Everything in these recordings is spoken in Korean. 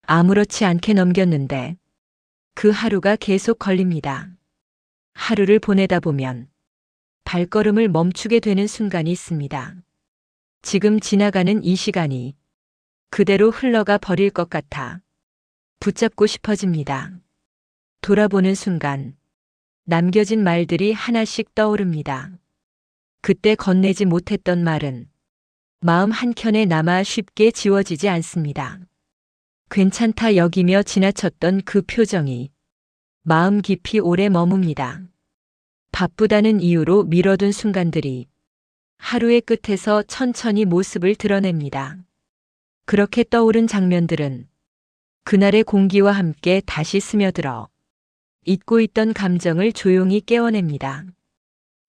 아무렇지 않게 넘겼는데 그 하루가 계속 걸립니다. 하루를 보내다 보면 발걸음을 멈추게 되는 순간이 있습니다. 지금 지나가는 이 시간이 그대로 흘러가 버릴 것 같아 붙잡고 싶어집니다. 돌아보는 순간 남겨진 말들이 하나씩 떠오릅니다. 그때 건네지 못했던 말은 마음 한켠에 남아 쉽게 지워지지 않습니다. 괜찮다 여기며 지나쳤던 그 표정이 마음 깊이 오래 머뭅니다. 바쁘다는 이유로 미뤄둔 순간들이 하루의 끝에서 천천히 모습을 드러냅니다. 그렇게 떠오른 장면들은 그날의 공기와 함께 다시 스며들어 잊고 있던 감정을 조용히 깨워냅니다.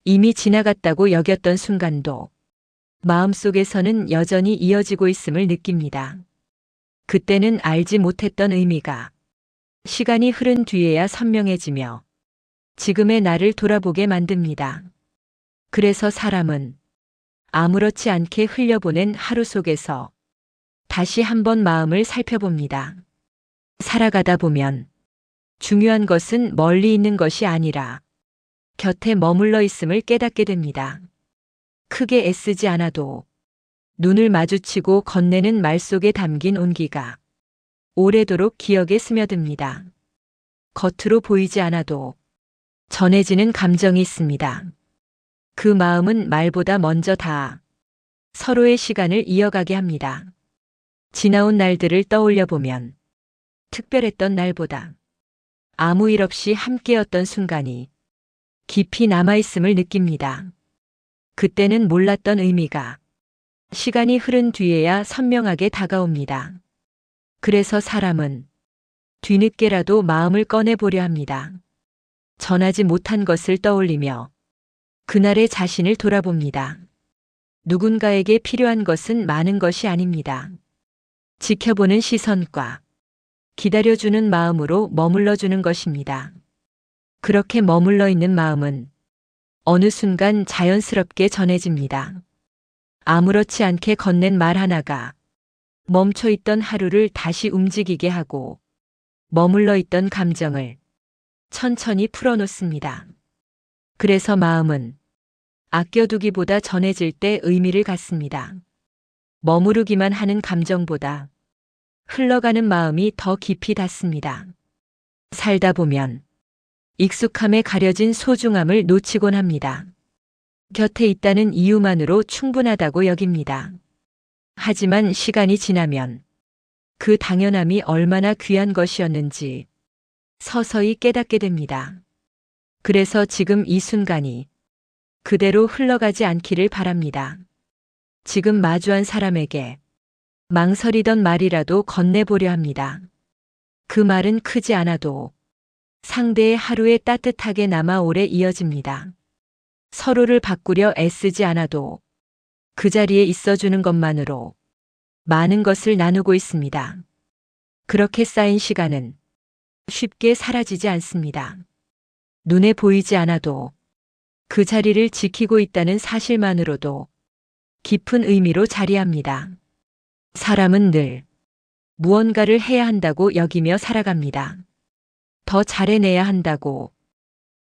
이미 지나갔다고 여겼던 순간도 마음속에서는 여전히 이어지고 있음을 느낍니다. 그때는 알지 못했던 의미가 시간이 흐른 뒤에야 선명해지며 지금의 나를 돌아보게 만듭니다. 그래서 사람은 아무렇지 않게 흘려보낸 하루 속에서 다시 한번 마음을 살펴봅니다. 살아가다 보면 중요한 것은 멀리 있는 것이 아니라 곁에 머물러 있음을 깨닫게 됩니다. 크게 애쓰지 않아도 눈을 마주치고 건네는 말 속에 담긴 온기가 오래도록 기억에 스며듭니다. 겉으로 보이지 않아도 전해지는 감정이 있습니다. 그 마음은 말보다 먼저 닿아 서로의 시간을 이어가게 합니다. 지나온 날들을 떠올려 보면 특별했던 날보다 아무 일 없이 함께였던 순간이 깊이 남아있음을 느낍니다. 그때는 몰랐던 의미가 시간이 흐른 뒤에야 선명하게 다가옵니다. 그래서 사람은 뒤늦게라도 마음을 꺼내보려 합니다. 전하지 못한 것을 떠올리며 그날의 자신을 돌아봅니다. 누군가에게 필요한 것은 많은 것이 아닙니다. 지켜보는 시선과 기다려주는 마음으로 머물러주는 것입니다. 그렇게 머물러 있는 마음은 어느 순간 자연스럽게 전해집니다. 아무렇지 않게 건넨 말 하나가 멈춰있던 하루를 다시 움직이게 하고 머물러 있던 감정을 천천히 풀어놓습니다. 그래서 마음은 아껴두기보다 전해질 때 의미를 갖습니다. 머무르기만 하는 감정보다 흘러가는 마음이 더 깊이 닿습니다. 살다 보면 익숙함에 가려진 소중함을 놓치곤 합니다. 곁에 있다는 이유만으로 충분하다고 여깁니다. 하지만 시간이 지나면 그 당연함이 얼마나 귀한 것이었는지 서서히 깨닫게 됩니다. 그래서 지금 이 순간이 그대로 흘러가지 않기를 바랍니다. 지금 마주한 사람에게 망설이던 말이라도 건네보려 합니다. 그 말은 크지 않아도 상대의 하루에 따뜻하게 남아 오래 이어집니다. 서로를 바꾸려 애쓰지 않아도 그 자리에 있어주는 것만으로 많은 것을 나누고 있습니다. 그렇게 쌓인 시간은 쉽게 사라지지 않습니다. 눈에 보이지 않아도 그 자리를 지키고 있다는 사실만으로도 깊은 의미로 자리합니다. 사람은 늘 무언가를 해야 한다고 여기며 살아갑니다. 더 잘해내야 한다고,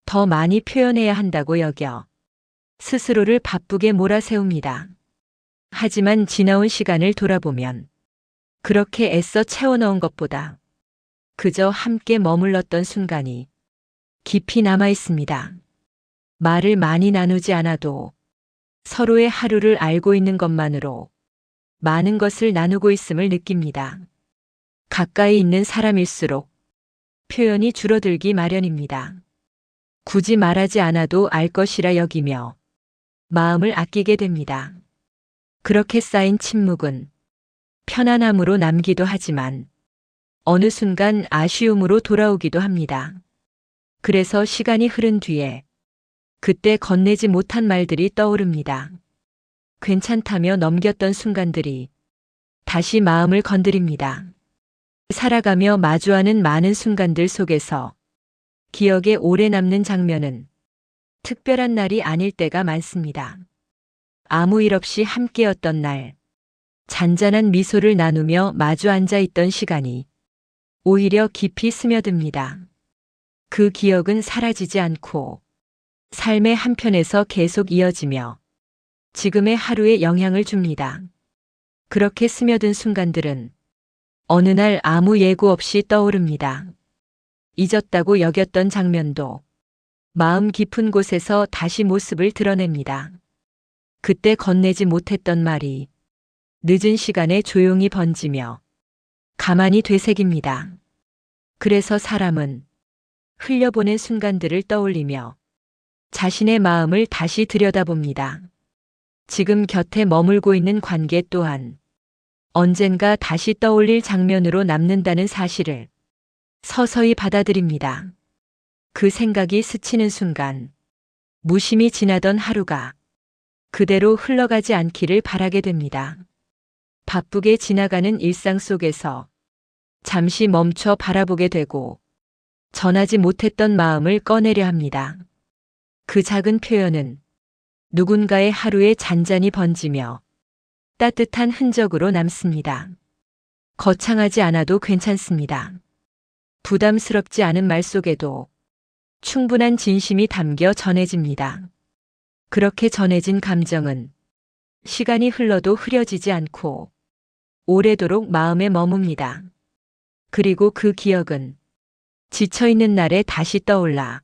더 많이 표현해야 한다고 여겨 스스로를 바쁘게 몰아세웁니다. 하지만 지나온 시간을 돌아보면 그렇게 애써 채워넣은 것보다 그저 함께 머물렀던 순간이 깊이 남아 있습니다. 말을 많이 나누지 않아도 서로의 하루를 알고 있는 것만으로 많은 것을 나누고 있음을 느낍니다. 가까이 있는 사람일수록 표현이 줄어들기 마련입니다. 굳이 말하지 않아도 알 것이라 여기며 마음을 아끼게 됩니다. 그렇게 쌓인 침묵은 편안함으로 남기도 하지만 어느 순간 아쉬움으로 돌아오기도 합니다. 그래서 시간이 흐른 뒤에 그때 건네지 못한 말들이 떠오릅니다. 괜찮다며 넘겼던 순간들이 다시 마음을 건드립니다. 살아가며 마주하는 많은 순간들 속에서 기억에 오래 남는 장면은 특별한 날이 아닐 때가 많습니다. 아무 일 없이 함께였던 날, 잔잔한 미소를 나누며 마주 앉아 있던 시간이 오히려 깊이 스며듭니다. 그 기억은 사라지지 않고 삶의 한편에서 계속 이어지며 지금의 하루에 영향을 줍니다. 그렇게 스며든 순간들은 어느 날 아무 예고 없이 떠오릅니다. 잊었다고 여겼던 장면도 마음 깊은 곳에서 다시 모습을 드러냅니다. 그때 건네지 못했던 말이 늦은 시간에 조용히 번지며 가만히 되새깁니다. 그래서 사람은 흘려보낸 순간들을 떠올리며 자신의 마음을 다시 들여다봅니다. 지금 곁에 머물고 있는 관계 또한 언젠가 다시 떠올릴 장면으로 남는다는 사실을 서서히 받아들입니다. 그 생각이 스치는 순간 무심히 지나던 하루가 그대로 흘러가지 않기를 바라게 됩니다. 바쁘게 지나가는 일상 속에서 잠시 멈춰 바라보게 되고 전하지 못했던 마음을 꺼내려 합니다. 그 작은 표현은 누군가의 하루에 잔잔히 번지며 따뜻한 흔적으로 남습니다. 거창하지 않아도 괜찮습니다. 부담스럽지 않은 말 속에도 충분한 진심이 담겨 전해집니다. 그렇게 전해진 감정은 시간이 흘러도 흐려지지 않고 오래도록 마음에 머뭅니다. 그리고 그 기억은 지쳐있는 날에 다시 떠올라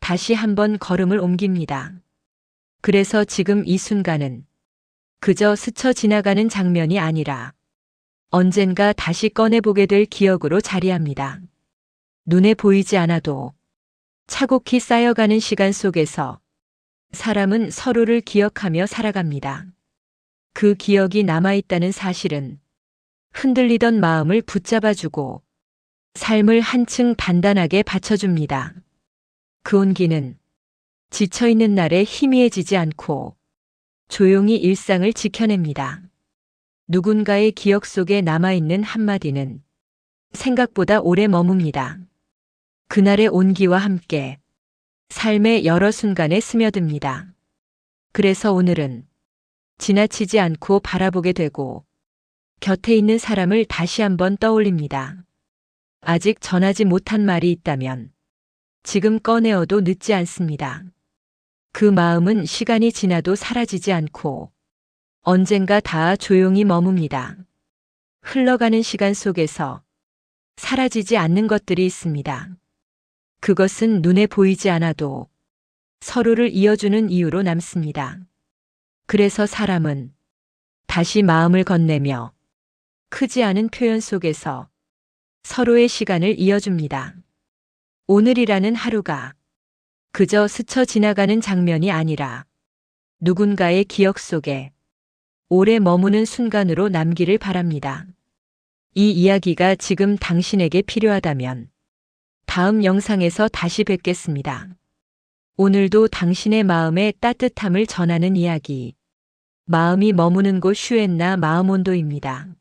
다시 한번 걸음을 옮깁니다. 그래서 지금 이 순간은 그저 스쳐 지나가는 장면이 아니라 언젠가 다시 꺼내보게 될 기억으로 자리합니다. 눈에 보이지 않아도 차곡히 쌓여가는 시간 속에서 사람은 서로를 기억하며 살아갑니다. 그 기억이 남아있다는 사실은 흔들리던 마음을 붙잡아주고 삶을 한층 단단하게 받쳐줍니다. 그 온기는 지쳐있는 날에 희미해지지 않고 조용히 일상을 지켜냅니다. 누군가의 기억 속에 남아있는 한마디는 생각보다 오래 머뭅니다. 그날의 온기와 함께 삶의 여러 순간에 스며듭니다. 그래서 오늘은 지나치지 않고 바라보게 되고 곁에 있는 사람을 다시 한번 떠올립니다. 아직 전하지 못한 말이 있다면 지금 꺼내어도 늦지 않습니다. 그 마음은 시간이 지나도 사라지지 않고 언젠가 다 조용히 머뭅니다. 흘러가는 시간 속에서 사라지지 않는 것들이 있습니다. 그것은 눈에 보이지 않아도 서로를 이어주는 이유로 남습니다. 그래서 사람은 다시 마음을 건네며 크지 않은 표현 속에서 서로의 시간을 이어줍니다. 오늘이라는 하루가 그저 스쳐 지나가는 장면이 아니라 누군가의 기억 속에 오래 머무는 순간으로 남기를 바랍니다. 이 이야기가 지금 당신에게 필요하다면 다음 영상에서 다시 뵙겠습니다. 오늘도 당신의 마음에 따뜻함을 전하는 이야기, 마음이 머무는 곳 슈엔나 마음온도입니다.